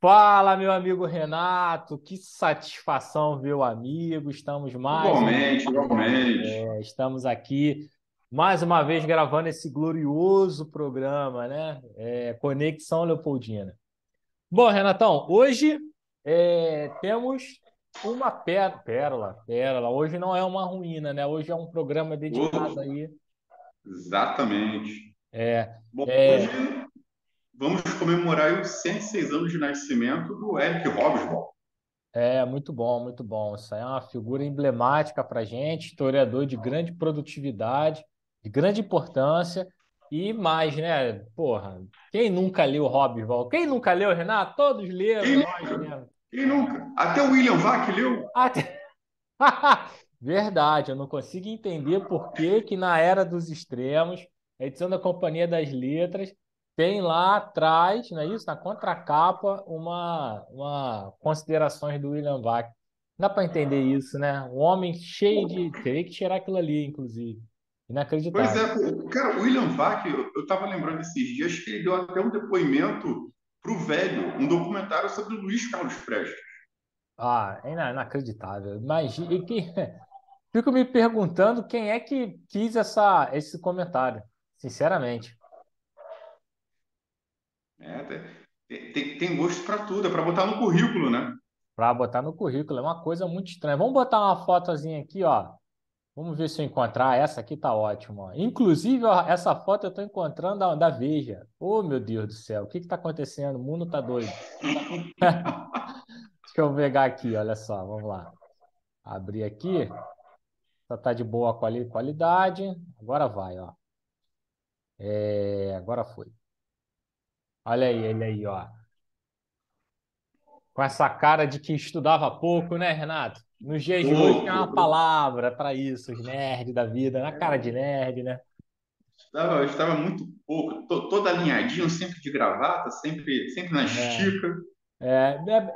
Fala, meu amigo Renato, que satisfação ver o amigo. Igualmente, igualmente. Estamos aqui mais uma vez gravando esse glorioso programa, né? Conexão Leopoldina. Bom, Renatão, hoje temos uma pérola. Hoje não é uma ruína, né? Hoje é um programa dedicado Oh, aí. exatamente. É, Bom, hoje é, vamos comemorar aí os 106 anos de nascimento do Eric Hobsbawm. Muito bom, muito bom. Isso aí é uma figura emblemática para a gente, historiador de grande produtividade, de grande importância e mais, né? Porra, quem nunca leu Hobsbawm? Quem nunca leu, Renato? Todos leram, Quem nós nunca? lemos. Quem nunca? Até o William Vac leu. Até... Verdade, eu não consigo entender por que que na Era dos Extremos, a edição da Companhia das Letras, tem lá atrás, não é isso? Na contracapa, uma considerações do William Vac. Dá para entender isso, né? Um homem cheio de. Teria que tirar aquilo ali, inclusive. Pois Inacreditável. é, pô, cara, o William Vac, eu estava lembrando esses dias que ele deu até um depoimento para o Velho, um documentário sobre o Luiz Carlos Prestes. Inacreditável. Imagina. Fico me perguntando quem é que quis esse comentário, sinceramente. É, tem gosto para tudo, é para botar no currículo, né? Para botar no currículo. É uma coisa muito estranha. Vamos botar uma fotozinha aqui, ó. Vamos ver se eu encontrar. Essa aqui tá ótima, ó. Inclusive, ó, essa foto eu estou encontrando da Veja. Oh, meu Deus do céu. O que está acontecendo? O mundo tá doido. Deixa eu pegar aqui, olha só. Vamos lá. Abrir aqui. Só tá de boa qualidade. Agora vai, ó. Agora foi. Olha aí, ele aí, ó. Com essa cara de que estudava pouco, né, Renato? Nos dias de hoje tem uma Pouco. palavra para isso, os nerds da vida, na cara de nerd, né? Eu estava muito pouco, todo alinhadinho, sempre de gravata, sempre na É, estica.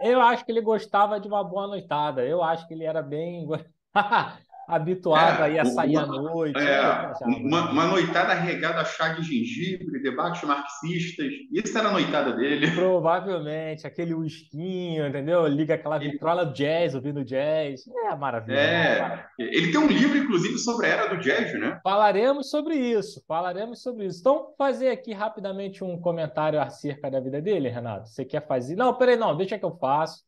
eu acho que ele gostava de uma boa noitada. Eu acho que ele era bem habituado aí É, a sair à noite. Eu achava uma maravilhoso. noitada regada a chá de gengibre, debates marxistas. Isso era a noitada dele. Provavelmente aquele whiskinho, entendeu? Liga aquela Ele, vitrola jazz, ouvindo jazz. É maravilhoso. ele tem um livro, inclusive, sobre a era do jazz, né? Falaremos sobre isso, falaremos sobre isso. Então, vou fazer aqui rapidamente um comentário acerca da vida dele, Renato. Você quer fazer? Não, peraí, não, deixa que eu faço.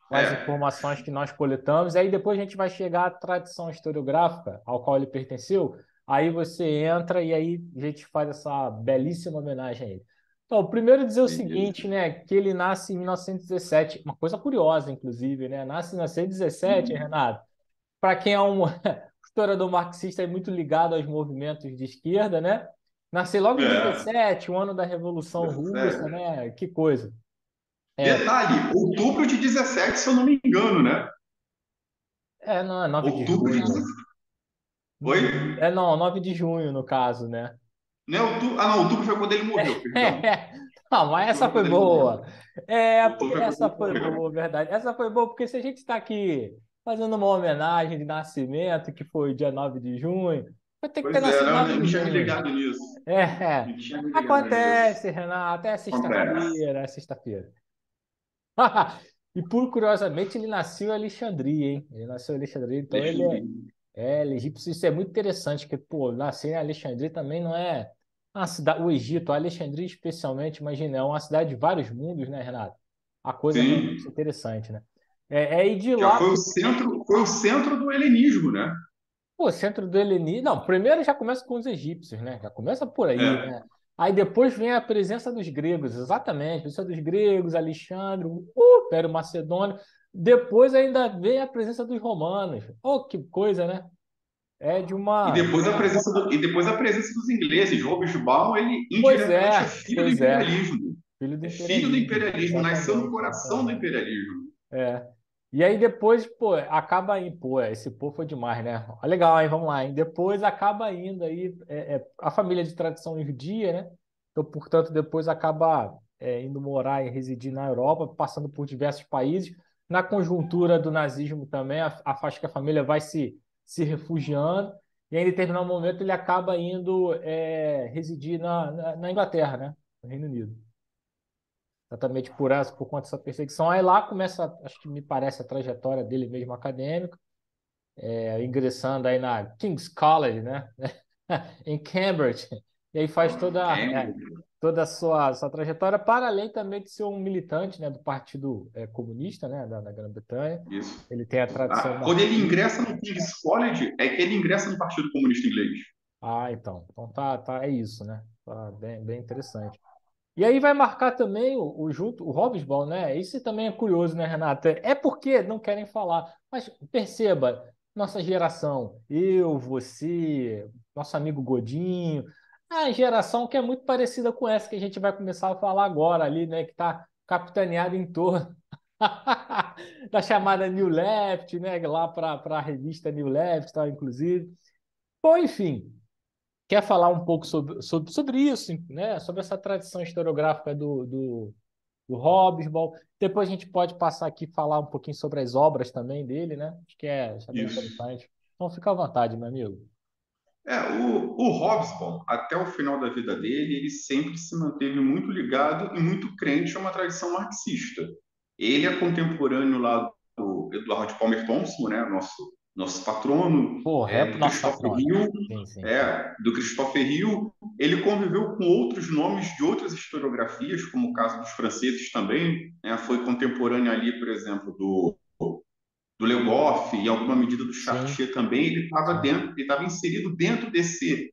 Com as É, informações que nós coletamos. Aí depois a gente vai chegar à tradição historiográfica ao qual ele pertenceu. Aí você entra e aí a gente faz essa belíssima homenagem a ele. Então, primeiro dizer o beleza. seguinte, né, que ele nasce em 1917, uma coisa curiosa, inclusive, né? Nasce em 1917, Renato. Para quem é um historiador marxista e muito ligado aos movimentos de esquerda, né? Nasceu logo em É, 17, o ano da Revolução Russa, sério. né? Que coisa. É, Detalhe, outubro de 17, se eu não me engano, né? não, é 9 de Outubro de junho. 17. Oi? Não, 9 de junho, no caso, né? Não é outubro, não, outubro foi quando ele morreu, perdão. Não, mas Outubro essa foi foi quando ele morreu. boa. Outubro foi quando Essa ele foi morreu. boa, verdade. Essa foi boa, porque se a gente está aqui fazendo uma homenagem de nascimento, que foi dia 9 de junho, vai ter que ter Pois é, nascido não, 9 eu não de tinha me junho. ligado nisso. É, Não tinha me ligado nisso. acontece, Renato, é Acontece. sexta-feira, é sexta-feira. E por curiosamente ele nasceu em Alexandria, hein? Ele nasceu em Alexandria, então ele Alexandre. ele é egípcio. Isso é muito interessante, porque, pô, nascer em Alexandria também não é uma cidade, o Egito, a Alexandria especialmente, imagina, é uma cidade de vários mundos, né, Renato? A coisa é realmente Sim. interessante, né? E de Já lá, foi o centro do helenismo, né? pô, centro do helenismo. Não, primeiro já começa com os egípcios, né? Já começa por aí, É. né? Aí depois vem a presença dos gregos, exatamente, a presença dos gregos, Alexandre, o Império Macedônio. Depois ainda vem a presença dos romanos. Oh, que coisa, né? É de E uma. depois e depois a presença dos ingleses. Hobsbawm, ele indiretamente é filho do Pois é, imperialismo. filho do É filho do imperialismo, imperialismo, nasceu no exatamente, coração do exatamente. imperialismo. É. E aí depois, pô, acaba aí, pô, esse pô foi demais, né? Ó, legal, hein? Vamos lá, hein? Depois acaba indo aí, a família de tradição judia, né? Então, portanto, depois acaba indo morar e residir na Europa, passando por diversos países. Na conjuntura do nazismo também, acho que a família vai se refugiando, e aí, em determinado momento, ele acaba indo residir na Inglaterra, né? No Reino Unido. exatamente por conta dessa perseguição. Aí lá começa, acho que me parece, a trajetória dele mesmo acadêmica, ingressando aí na King's College, né? Em Cambridge. E aí faz toda a sua trajetória, para além também de ser um militante, né, do Partido Comunista, né, da Grã-Bretanha. Isso. Ele tem a tradição Quando ele marxista. ingressa no King's College, é que ele ingressa no Partido Comunista Inglês. Ah, então. Então é isso, né? Tá bem interessante. E aí vai marcar também o Hobsbawm, né? Isso também é curioso, né, Renata? É porque não querem falar. Mas perceba, nossa geração, eu, você, nosso amigo Godinho, a geração que é muito parecida com essa que a gente vai começar a falar agora ali, né? Que está capitaneada em torno da chamada New Left, né? Lá para a revista New Left, tá, inclusive. Bom, enfim, quer falar um pouco sobre isso, né? Sobre essa tradição historiográfica do Hobsbawm. Depois a gente pode passar aqui e falar um pouquinho sobre as obras também dele, né? Acho que é bem Isso. interessante. Então fica à vontade, meu amigo. O Hobsbawm, até o final da vida dele, ele sempre se manteve muito ligado e muito crente a uma tradição marxista. Ele é contemporâneo lá do Edward Palmer Thompson, né, nosso patrono, Pô, é do nosso Christopher patrono. Hill, Sim, sim, sim. do Christopher Hill. Ele conviveu com outros nomes de outras historiografias, como o caso dos franceses também, né, foi contemporâneo ali, por exemplo, do Le Goff, em alguma medida do Sim, Chartier também, sim, ele estava inserido dentro desse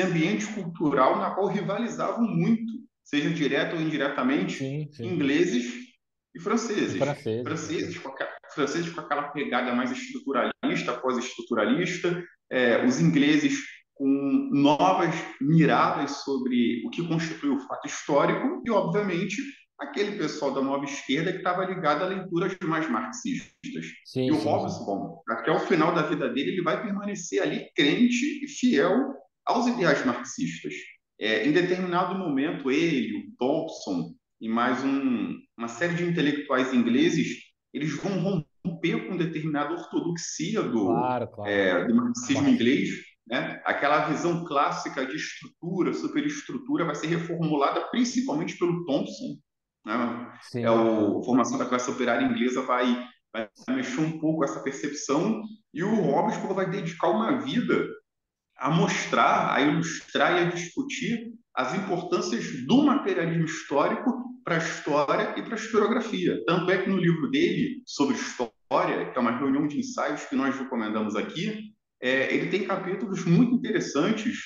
ambiente cultural na qual rivalizavam muito, seja direto ou indiretamente, sim, sim. ingleses e E franceses. franceses, Franceses franceses. franceses com aquela pegada mais estruturalista, pós-estruturalista, os ingleses com novas miradas sobre o que constitui o fato histórico e, obviamente, aquele pessoal da nova esquerda que estava ligado a leituras mais marxistas. E Sim, o sim, sim. Hobsbawm, até o final da vida dele, ele vai permanecer ali crente e fiel aos ideais marxistas. Em determinado momento, ele, o Thompson e mais uma série de intelectuais ingleses, eles vão romper com determinada ortodoxia Claro, claro. do marxismo Marx. inglês, né? Aquela visão clássica de estrutura, superestrutura, vai ser reformulada principalmente pelo Thompson, né? Sim, A formação da classe operária inglesa vai mexer um pouco com essa percepção, e o Hobsbawm vai dedicar uma vida a mostrar, a ilustrar e a discutir as importâncias do materialismo histórico para a história e para a historiografia. Tanto é que no livro dele, sobre história, que é uma reunião de ensaios que nós recomendamos aqui, ele tem capítulos muito interessantes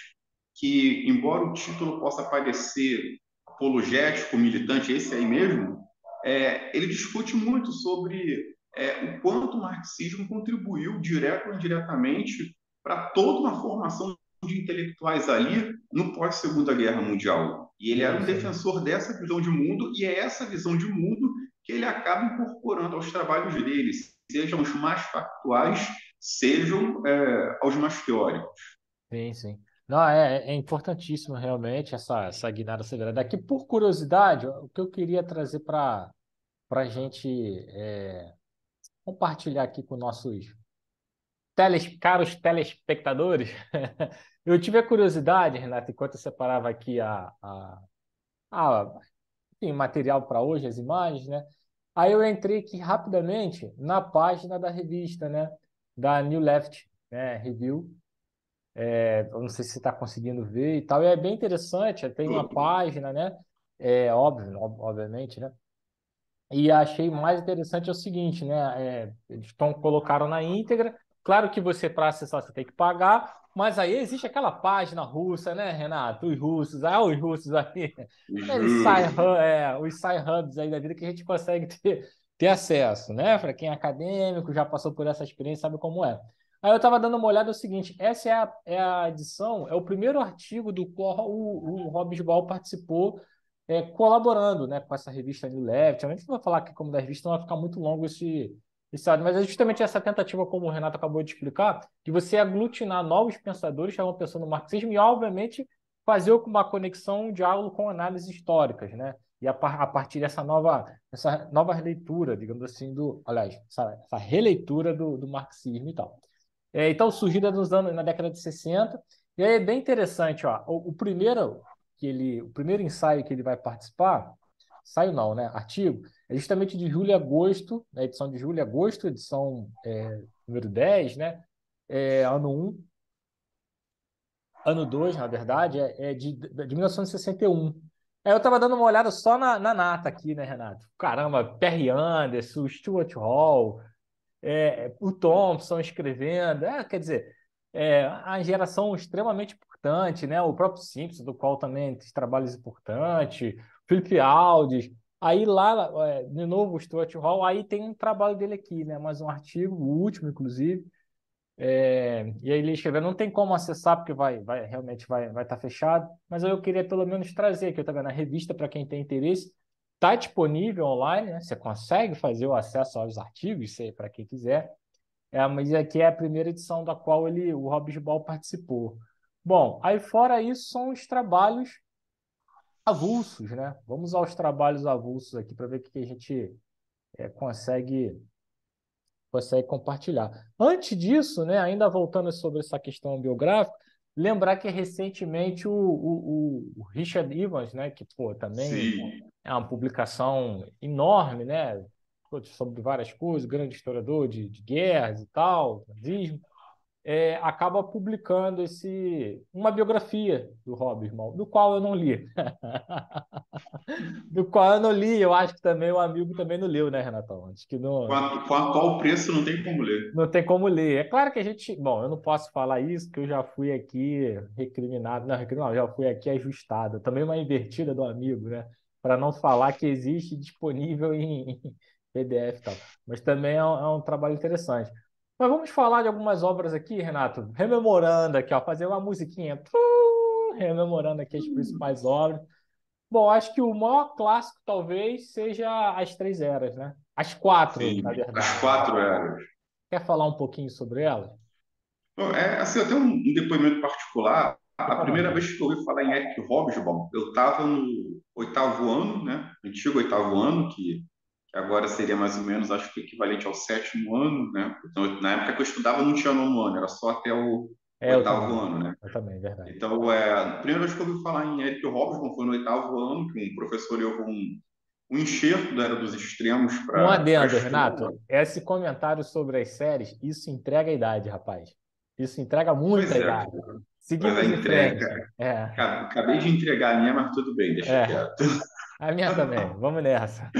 que, embora o título possa parecer apologético, militante, esse aí mesmo, ele discute muito sobre o quanto o marxismo contribuiu, direto ou indiretamente, para toda uma formação de intelectuais ali no pós-Segunda Guerra Mundial. E ele era sim, um sim. defensor dessa visão de mundo, e é essa visão de mundo que ele acaba incorporando aos trabalhos dele, sejam os mais factuais, sejam aos mais teóricos. Sim, sim. Não, é importantíssimo realmente essa guinada severa. Daqui, por curiosidade, o que eu queria trazer para a gente compartilhar aqui com nossos caros telespectadores, eu tive a curiosidade, Renato, enquanto eu separava aqui enfim, material para hoje, as imagens, né? Aí eu entrei aqui rapidamente na página da revista, né? Da New Left, né? Review. Eu não sei se você está conseguindo ver e tal. E é bem interessante, tem uma página, né? É óbvio, obviamente, né? E achei mais interessante é o seguinte, né? Colocaram na íntegra. Claro que você, para acessar, você tem que pagar, mas aí existe aquela página russa, né, Renato? Os russos aí, Justo. os sci hubs aí da vida que a gente consegue ter acesso, né? Para quem é acadêmico, já passou por essa experiência, sabe como é. Aí eu estava dando uma olhada, é o seguinte, essa é a edição, é o primeiro artigo do qual o Hobbes Ball participou colaborando, né, com essa revista New Left. A gente não vai falar aqui como da revista, não vai ficar muito longo esse áudio, mas é justamente essa tentativa, como o Renato acabou de explicar, de você aglutinar novos pensadores que estavam pensando no marxismo e, obviamente, fazer uma conexão, um diálogo com análises históricas, né? E a partir essa nova releitura, digamos assim, aliás, essa releitura do marxismo e tal. Então, surgida na década de 60, e aí é bem interessante, ó, o primeiro ensaio que ele vai participar ensaio não, né? Artigo, é justamente de julho a agosto, né? Edição de julho a agosto, edição número 10, né? Ano um, ano 2 na verdade, é de 1961. Eu estava dando uma olhada só na nata aqui, né, Renato? Caramba, Perry Anderson, Stuart Hall, o Thompson escrevendo, quer dizer, a geração extremamente importante, né? O próprio Simpson, do qual também tem trabalhos importantes, Philip Aldiss. Aí lá, de novo, o Stuart Hall, aí tem um trabalho dele aqui, né? Mais um artigo, o último, inclusive. E aí ele escreveu, não tem como acessar, porque realmente vai estar fechado, mas eu queria pelo menos trazer aqui, eu estava na revista para quem tem interesse, está disponível online, né? Você consegue fazer o acesso aos artigos, isso aí para quem quiser. Mas aqui é a primeira edição da qual o Hobsbawm participou. Bom, aí fora isso são os trabalhos avulsos, né? Vamos aos trabalhos avulsos aqui para ver o que a gente consegue compartilhar. Antes disso, né, ainda voltando sobre essa questão biográfica, lembrar que recentemente o Richard Evans, né, que pô, também Sim. é uma publicação enorme, né, sobre várias coisas, grande historiador de guerras e tal, nazismo, acaba publicando uma biografia do Hobsbawm, do qual eu não li. Do qual eu não li, eu acho que também o amigo também não leu, né, Renatão? Acho que não. Com o atual preço, não tem como ler. Não tem como ler. É claro que a gente. Bom, eu não posso falar isso, que eu já fui aqui recriminado. Não, recriminado, já fui aqui ajustado. Também uma invertida do amigo, né? Para não falar que existe disponível em PDF e tal. Mas também é um trabalho interessante. Mas vamos falar de algumas obras aqui, Renato. Rememorando aqui, ó, fazer uma musiquinha. Rememorando aqui as principais obras. Bom, acho que o maior clássico talvez seja As Três Eras, né? As quatro, Sim, na as verdade. 4 eras. Quer falar um pouquinho sobre elas? Bom, assim, eu tenho um depoimento particular. A Fica à primeira vontade. vez que eu ouvi falar em Eric Hobsbawm, eu estava no oitavo ano, né? Antigo oitavo ano, que agora seria mais ou menos, acho que equivalente ao sétimo ano, né? Então, na época que eu estudava não tinha nono ano, era só até o Eu oitavo também. ano, né? Eu também, é verdade. Então, a primeira vez que eu ouvi falar em Eric Hobsbawm foi no oitavo ano, que um professor levou um enxerto da Era dos Extremos Um para a adendo, escola. Renato. Esse comentário sobre as séries, isso entrega a idade, rapaz. Isso entrega muita Pois é, idade. pois é, Seguimos em frente. entrega. É, Acabei de entregar a minha, mas tudo bem, deixa é. quieto. A minha também. Vamos nessa.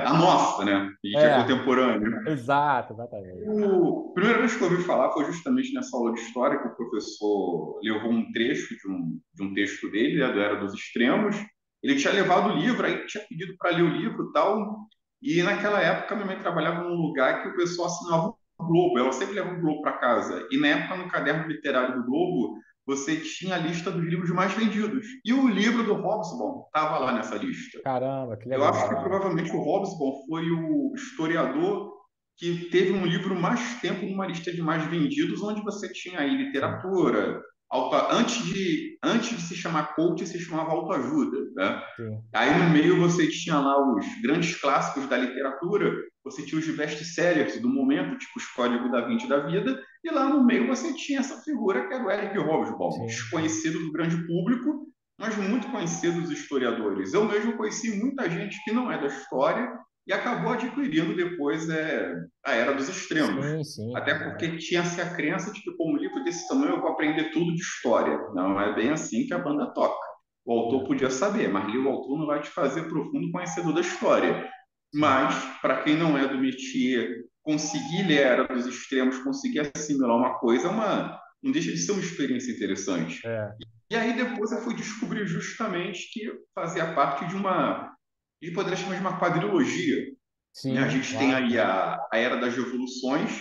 A nossa, né? A gente é É, contemporâneo. exato, exatamente. A primeira vez que eu ouvi falar foi justamente nessa aula de história que o professor levou um trecho de um texto dele, né, do Era dos Extremos. Ele tinha levado o livro, aí tinha pedido para ler o livro e tal. E naquela época, minha mãe trabalhava num lugar que o pessoal assinava o Globo. Ela sempre levava o Globo para casa. E na época, no caderno literário do Globo, você tinha a lista dos livros mais vendidos. E o livro do Hobsbawm estava lá nessa lista. Caramba, que Eu acho que legal. provavelmente o Hobsbawm foi o historiador que teve um livro mais tempo numa lista de mais vendidos, onde você tinha aí Sim, literatura, antes de se chamar coach, se chamava autoajuda, né? sim, Aí no meio você tinha lá os grandes clássicos da literatura, você tinha os best-sellers do momento, tipo os Código da Vinci da vida, e lá no meio você tinha essa figura que era o Eric Hobsbawm, sim, sim. desconhecido do grande público, mas muito conhecido dos historiadores. Eu mesmo conheci muita gente que não é da história e acabou adquirindo depois a Era dos Extremos. Sim, sim, Até é verdade. porque tinha-se a crença de que, como livro desse tamanho, eu vou aprender tudo de história. Não é bem assim que a banda toca. O autor É, podia saber, mas ler o autor não vai te fazer profundo conhecedor da história. sim, Mas, para quem não é do métier, conseguir ler a Era dos Extremos, conseguir assimilar uma coisa, não deixa de ser uma experiência interessante. é, E aí depois eu fui descobrir justamente que fazia parte de poderia chamar de uma quadrilogia. Né? A sim, gente tem claro, aí claro. a Era das Revoluções,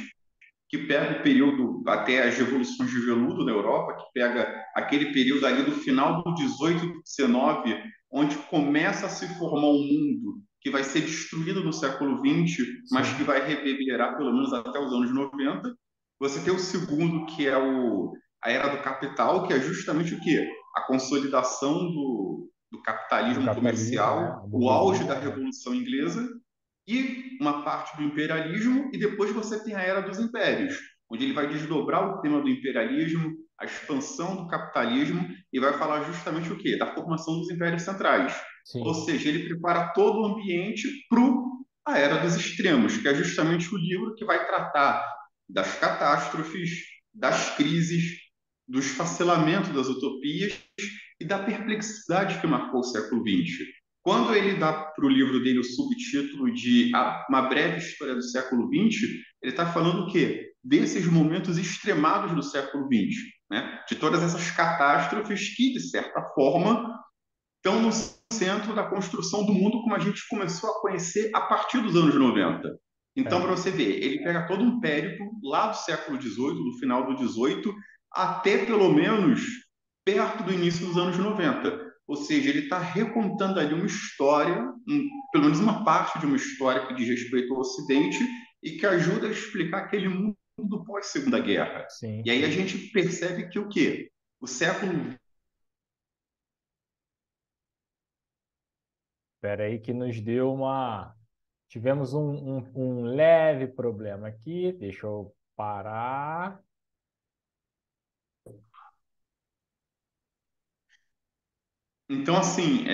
que pega o período até as revoluções de veludo na Europa, que pega aquele período ali do final do 18 e 19, onde começa a se formar um mundo que vai ser destruído no século 20, mas que Sim, vai reverberar pelo menos até os anos 90. Você tem o segundo, que é a Era do Capital, que é justamente o quê? A consolidação do do capitalismo capitalismo, né? comercial, A o auge burguesia. da Revolução Inglesa, e uma parte do imperialismo, e depois você tem a Era dos Impérios, onde ele vai desdobrar o tema do imperialismo, a expansão do capitalismo, e vai falar justamente o quê? Da formação dos impérios centrais. Ou sim, seja, ele prepara todo o ambiente para a Era dos Extremos, que é justamente o livro que vai tratar das catástrofes, das crises, dos facelamentos das utopias e da perplexidade que marcou o século XX. Quando ele dá para o livro dele o subtítulo de Uma Breve História do Século XX, ele está falando o quê? Desses momentos extremados do século XX, né? De todas essas catástrofes que, de certa forma, estão no centro da construção do mundo como a gente começou a conhecer a partir dos anos 90. Então, para é, você ver, ele pega todo um périplo lá do século XVIII, do final do XVIII, até pelo menos perto do início dos anos 90. Ou seja, ele está recontando ali uma história, pelo menos uma parte de uma história que diz respeito ao Ocidente e que ajuda a explicar aquele mundo pós-Segunda Guerra. sim, E aí a sim. gente percebe que o quê? O século Espera aí que nos deu uma... Tivemos um leve problema aqui. Deixa eu parar. Então, assim,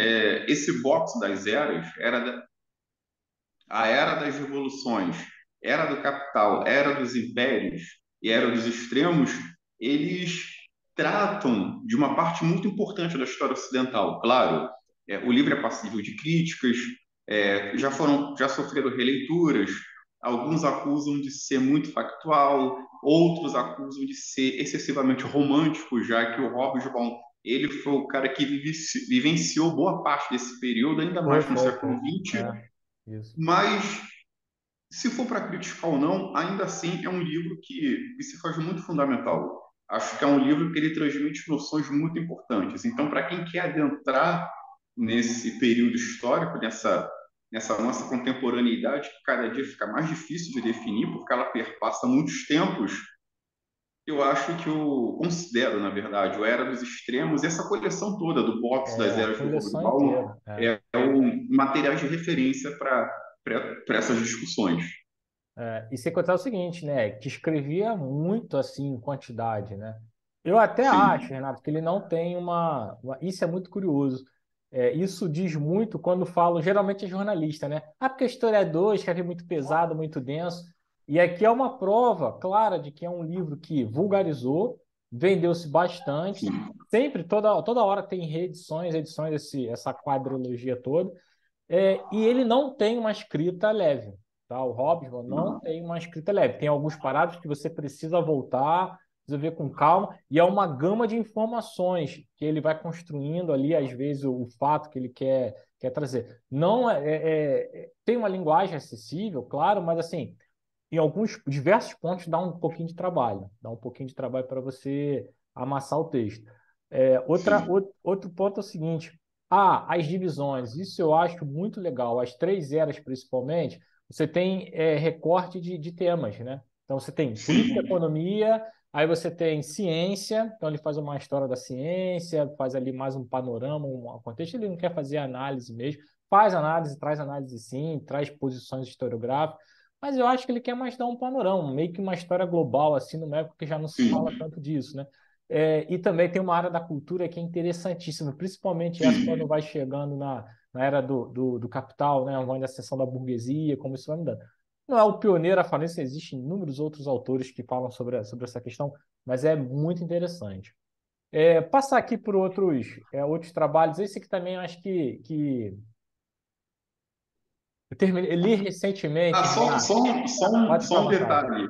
esse box das eras era a era das revoluções, era do capital, era dos impérios e era dos extremos, eles tratam de uma parte muito importante da história ocidental. Claro, o livro é passível de críticas, já sofreram releituras, alguns acusam de ser muito factual, outros acusam de ser excessivamente romântico, já que o Hobsbawm ele foi o cara que vivenciou boa parte desse período, ainda Foi, mais no foi, século foi. XX, É, isso. mas se for para criticar ou não, ainda assim é um livro que se faz muito fundamental. Acho que é um livro que ele transmite noções muito importantes. Então, para quem quer adentrar nesse período histórico, nessa nossa contemporaneidade, que cada dia fica mais difícil de definir, porque ela perpassa muitos tempos, eu acho que eu considero, na verdade, o Era dos Extremos, essa coleção toda do box das É, a eras do coleção Hobsbawm inteira. É. é um material de referência para essas discussões. É, e sem contar o seguinte, né? Que escrevia muito assim em quantidade, né? Eu até acho, Sim, Renato, que ele não tem Isso é muito curioso. É, isso diz muito quando falam, geralmente é jornalista, né? Ah, porque historiador escreve muito pesado, muito denso. E aqui é uma prova clara de que é um livro que vulgarizou, vendeu-se bastante. sim, Sempre, toda hora tem reedições, edições, essa quadrilogia toda. É, e ele não tem uma escrita leve, tá? O Hobsbawm não tem uma escrita leve. Tem alguns parágrafos que você precisa voltar, precisa ver com calma, e é uma gama de informações que ele vai construindo ali, às vezes, o fato que ele quer trazer. Não tem uma linguagem acessível, claro, mas assim, em alguns diversos pontos dá um pouquinho de trabalho, dá um pouquinho de trabalho para você amassar o texto. sim, Outro ponto é o seguinte: as divisões, isso eu acho muito legal. As três eras, principalmente, você tem recorte de temas, né? Então você tem política, sim, economia, aí você tem ciência, então ele faz uma história da ciência, faz ali mais um panorama, um contexto, ele não quer fazer análise mesmo, faz análise, traz análise sim, traz posições historiográficas. Mas eu acho que ele quer mais dar um panorama, meio que uma história global, assim, numa época que já não se fala sim, tanto disso, né? E também tem uma área da cultura que é interessantíssima, principalmente essa quando sim, vai chegando na era do capital, né? Onde a seção da burguesia, como isso vai mudando. Não é o pioneiro a falar isso, existem inúmeros outros autores que falam sobre essa questão, mas é muito interessante. Passar aqui por outros trabalhos, esse aqui também eu acho que eu terminei, eu li recentemente, Renato. Pode ficar à só um vontade. detalhe.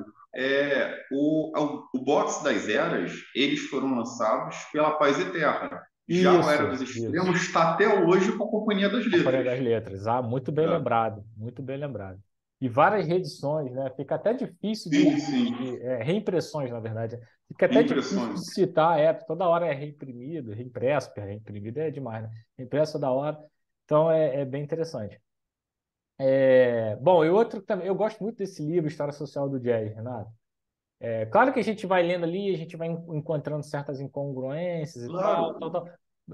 O box das eras, eles foram lançados pela Paz e Terra. Já o Era Isso, dos isso. Extremos está até hoje com a Companhia das Companhia Letras. das Letras. Ah, muito bem É. lembrado, muito bem lembrado. E várias reedições, né? Fica até difícil Sim, sim. reimpressões, na verdade. Fica até difícil de Impressões. citar, toda hora é reimprimido, reimpresso, porque reimprimido é demais, né? Reimpresso toda hora. Então é bem interessante. Bom, e outro também, eu gosto muito desse livro, História Social do Jazz, Renato. Claro que a gente vai lendo ali, a gente vai encontrando certas incongruências e tal, Claro. tal, tal.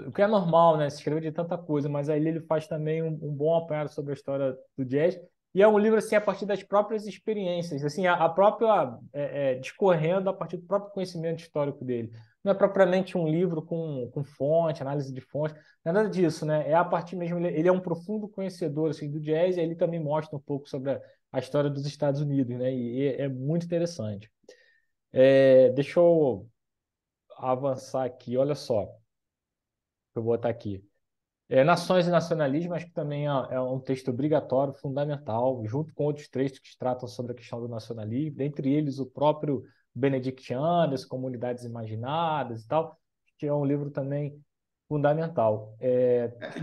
O que é normal, né? Se escrever de tanta coisa, mas aí ele faz também um bom apanhado sobre a história do jazz. E é um livro, assim, a partir das próprias experiências, assim, a própria, discorrendo a partir do próprio conhecimento histórico dele. não é propriamente um livro com fonte, análise de fonte, nada disso, né? É a partir mesmo, ele é um profundo conhecedor assim, do jazz, e ele também mostra um pouco sobre a história dos Estados Unidos, né? E é muito interessante. Deixa eu avançar aqui, olha só, eu vou botar aqui. Nações e Nacionalismo, acho que também é um texto obrigatório, fundamental, junto com outros textos que tratam sobre a questão do nacionalismo, dentre eles o próprio Benedictiano, as Comunidades Imaginadas e tal, que é um livro também fundamental.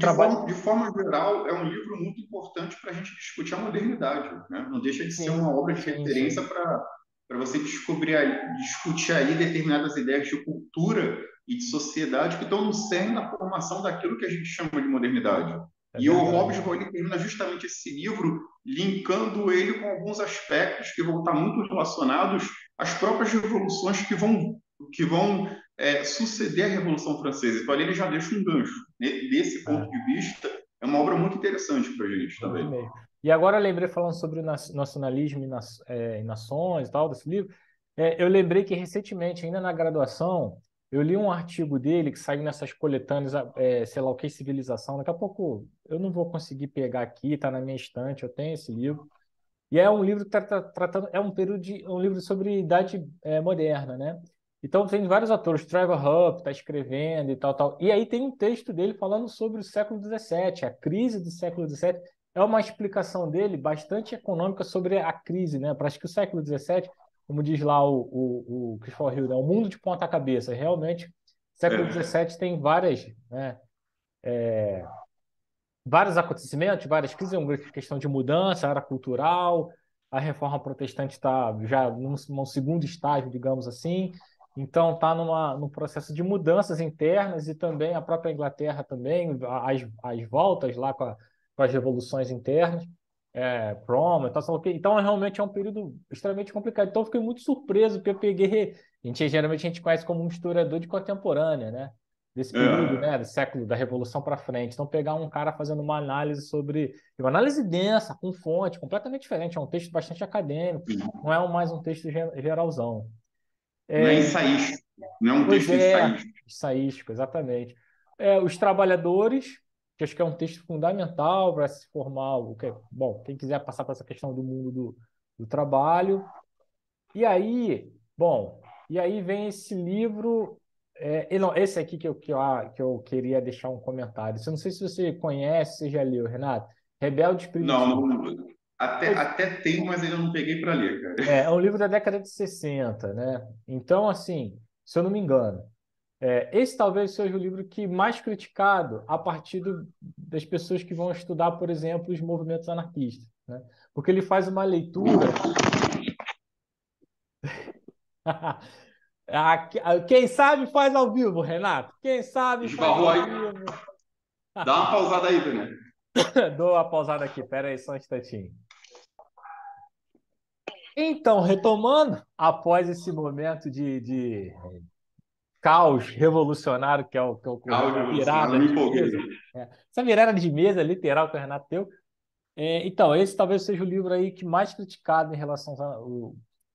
Trabalho. De forma geral, é um livro muito importante para a gente discutir a modernidade, né? Não deixa de ser uma Sim, obra de sim, referência sim. para você descobrir, discutir aí determinadas ideias de cultura e de sociedade que estão no cerne da formação daquilo que a gente chama de modernidade. É E o verdade. Hobsbawm ele termina justamente esse livro linkando ele com alguns aspectos que vão estar muito relacionados às próprias revoluções que vão suceder à Revolução Francesa. Então, ali ele já deixa um gancho. Desse ponto É. de vista, é uma obra muito interessante para a gente Muito também. mesmo. E agora eu lembrei, falando sobre o nacionalismo e nações e tal, desse livro, eu lembrei que recentemente, ainda na graduação, eu li um artigo dele que saiu nessas coletâneas, sei lá o que, Civilização. Daqui a pouco eu não vou conseguir pegar aqui, está na minha estante, eu tenho esse livro. E é um livro que está tratando, um livro sobre idade moderna, né? Então tem vários autores, Trevor Huff está escrevendo e tal, tal. E aí tem um texto dele falando sobre o século XVII, a crise do século XVII. É uma explicação dele bastante econômica sobre a crise, né? Para acho que o século XVII, como diz lá o Christopher Hill, é um mundo de ponta cabeça. Realmente, o século É, XVII tem várias, né? Vários acontecimentos, várias crises, é uma questão de mudança, a era cultural, a reforma protestante está já num segundo estágio, digamos assim, então está num processo de mudanças internas e também a própria Inglaterra também, as voltas lá com as revoluções internas, Cromwell, então, então realmente é um período extremamente complicado. Então eu fiquei muito surpreso, porque eu peguei, geralmente a gente conhece como um historiador de contemporânea, né? Desse período, é, né, do século da Revolução para frente. Então, pegar um cara fazendo uma análise uma análise densa, com fonte, completamente diferente, é um texto bastante acadêmico, não é mais um texto geralzão. não é ensaístico, não é um Pois texto é, ensaístico. ensaístico, exatamente. Os trabalhadores, que acho que é um texto fundamental para se formar, bom, quem quiser passar por essa questão do mundo do trabalho. E aí, bom, e aí vem esse livro, não, esse aqui que eu queria deixar um comentário. Eu não sei se você conhece, você já leu, Renato. Rebeldes Não, Primitivos. Pois até tem, mas ainda não peguei para ler, cara. é um livro da década de 60, né? Então, assim, se eu não me engano, esse talvez seja o livro que mais criticado a partir das pessoas que vão estudar, por exemplo, os movimentos anarquistas, né? Porque ele faz uma leitura. Quem sabe faz ao vivo, Renato. Quem sabe faz Esbarrou ao aí. vivo. Dá uma pausada aí, Bené. Dou a pausada aqui, pera aí só um instantinho. Então, retomando, após esse momento de caos revolucionário que ocorreu, Carro a revolucionário, virada me de empolguei. mesa, essa virada de mesa literal que o Renato deu. Então, esse talvez seja o livro aí que mais criticado em relação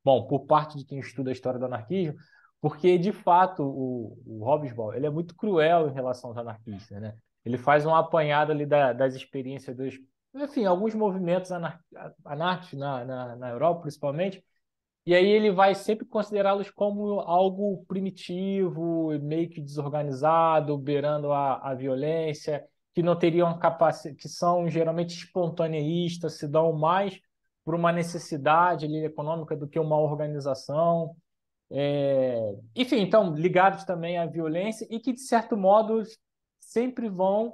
bom, por parte de quem estuda a história do anarquismo, porque de fato o Hobsbawm ele é muito cruel em relação aos anarquistas, né? Ele faz um apanhado ali das experiências enfim, alguns movimentos anárquicos na Europa, principalmente, e aí ele vai sempre considerá-los como algo primitivo, meio que desorganizado, beirando a violência, que não teriam capacidade, que são geralmente espontaneístas, se dão mais por uma necessidade ali, econômica do que uma organização. Enfim, então, ligados também à violência e que, de certo modo, sempre vão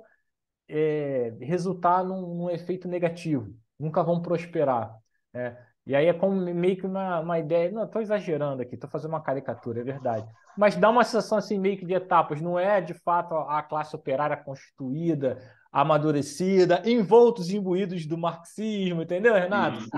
resultar num efeito negativo, nunca vão prosperar. Né? E aí é como meio que uma ideia. Não, estou exagerando aqui, estou fazendo uma caricatura, é verdade. Mas dá uma sensação assim, meio que de etapas, não é de fato a classe operária constituída, amadurecida, envoltos e imbuídos do marxismo, entendeu, Renato? Isso.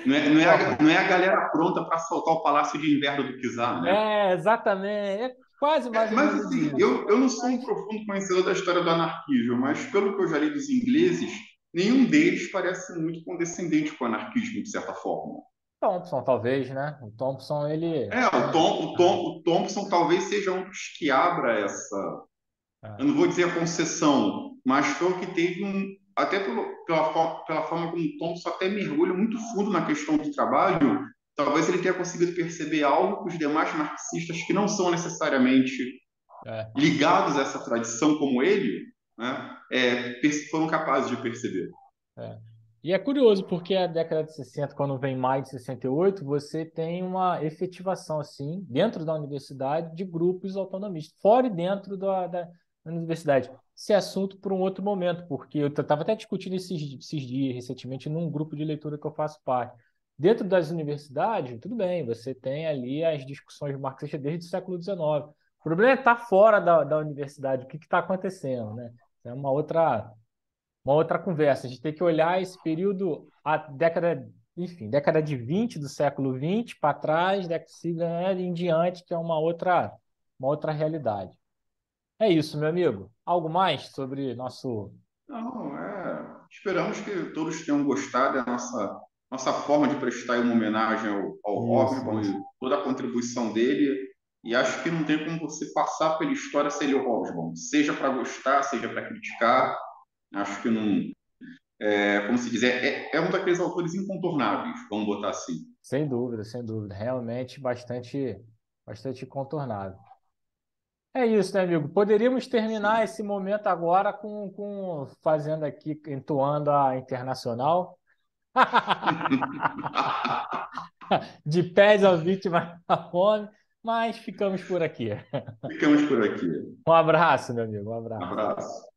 Não é a galera pronta para assaltar o Palácio de Inverno do Czar, né? Exatamente. É quase mais ou Mas menos assim, isso. eu não sou um Mas profundo conhecedor da história do anarquismo, mas pelo que eu já li dos ingleses, nenhum deles parece muito condescendente com o anarquismo, de certa forma. Thompson, talvez, né? O Thompson, ele É, tem. O Thompson talvez seja um dos que abra essa. Eu É, não vou dizer a concessão, mas foi o que teve um. Até pela forma como o Thompson até mergulha muito fundo na questão do trabalho, talvez ele tenha conseguido perceber algo que os demais marxistas que não são necessariamente é, ligados a essa tradição como ele, né, foram capazes de perceber. é. E é curioso, porque a década de 60, quando vem maio de 68, você tem uma efetivação, assim, dentro da universidade, de grupos autonomistas, fora e dentro da universidade. Esse é assunto para um outro momento, porque eu estava até discutindo esses dias, recentemente, num grupo de leitura que eu faço parte. Dentro das universidades, tudo bem, você tem ali as discussões marxistas desde o século XIX. O problema é estar fora da universidade, o que está acontecendo, né? É uma outra conversa. A gente tem que olhar esse período, a década, enfim, década de 20 do século 20 para trás, década em diante, que é uma outra realidade. É isso, meu amigo. Algo mais sobre nosso. Não, esperamos que todos tenham gostado da nossa forma de prestar uma homenagem ao Isso, Hobsbawm isso. e toda a contribuição dele. E acho que não tem como você passar pela história sem ler o Hobsbawm, seja para gostar, seja para criticar. Acho que não. Como se diz, é um daqueles autores incontornáveis, vamos botar assim. Sem dúvida, sem dúvida. Realmente bastante contornável. É isso, né, amigo? Poderíamos terminar Sim. esse momento agora com fazendo aqui, entoando a Internacional. De pés ao vítima da fome, mas ficamos por aqui. Ficamos por aqui. Um abraço, meu amigo, um Um abraço. abraço.